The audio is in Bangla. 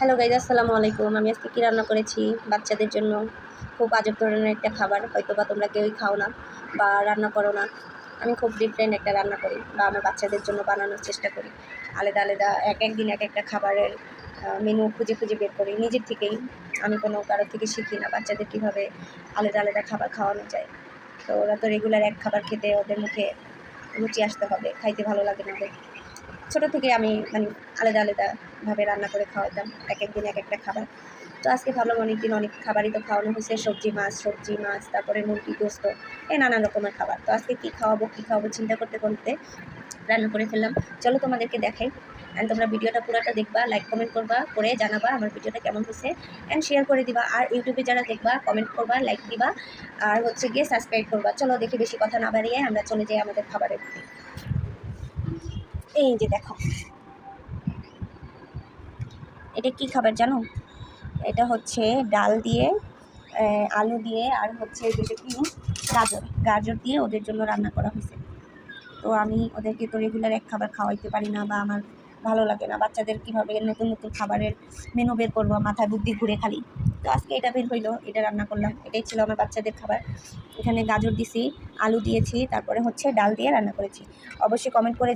হ্যালো গাইজ, আসসালামু আলাইকুম। আমি আজকে কী রান্না করেছি বাচ্চাদের জন্য। খুব আজব ধরনের একটা খাবার, হয়তো বা তোমরা কেউই খাও না বা রান্না করো না। আমি খুব ডিফারেন্ট একটা রান্না করি বা আমার বাচ্চাদের জন্য বানানোর চেষ্টা করি। আলাদা আলাদা এক এক দিন এক একটা খাবারের মেনু খুঁজে খুঁজে বের করি নিজের থেকেই। আমি কোনো কারোর থেকে শিখি না বাচ্চাদের কীভাবে আলাদা আলাদা খাবার খাওয়ানো যায়। তো ওরা তো রেগুলার এক খাবার খেতে ওদের মুখে রুচি আসতে হবে, খাইতে ভালো লাগে না ওদের। ছোটো থেকে আমি আলাদা আলাদাভাবে রান্না করে খাওয়াতাম, এক এক দিন এক একটা খাবার। তো আজকে ভাবলাম অনেক দিন অনেক খাবারই তো খাওয়ানো হয়েছে, সবজি মাছ, তারপরে মুরগি গোস্ত, নানান রকমের খাবার। তো আজকে কী খাওয়াবো চিন্তা করতে করতে রান্না করে ফেললাম। চলো তোমাদেরকে দেখাই, অ্যান্ড তোমরা ভিডিওটা পুরোটা দেখবা, লাইক কমেন্ট করবা, করে জানাবা আমার ভিডিওটা কেমন হয়েছে, অ্যান্ড শেয়ার করে দিবা। আর ইউটিউবে যারা দেখবা কমেন্ট করবা, লাইক দিবা, আর গিয়ে সাবস্ক্রাইব করবা। চলো দেখি বেশি কথা না বাড়িয়ে আমরা চলে যাই আমাদের খাবারের দিকে। এই যে দেখো, এটা কি খাবার জানো? এটা হচ্ছে ডাল দিয়ে, আলু দিয়ে, আর হচ্ছে যেটা কি গাজর দিয়ে ওদের জন্য রান্না করা হয়েছে। তো আমি ওদেরকে তো রেগুলার এক খাবার খাওয়াইতে পারি না, বা আমার ভালো লাগে না। বাচ্চাদের কীভাবে নতুন নতুন খাবারের মেনু বের করবো, মাথায় বুদ্ধি ঘুরে খালি। তো আজকে এটা বের হইলো, এটা রান্না করলাম। এটাই ছিল আমার বাচ্চাদের খাবার। এখানে গাজর দিছি, আলু দিয়েছি, তারপরে হচ্ছে ডাল দিয়ে রান্না করেছি। অবশ্যই কমেন্ট করে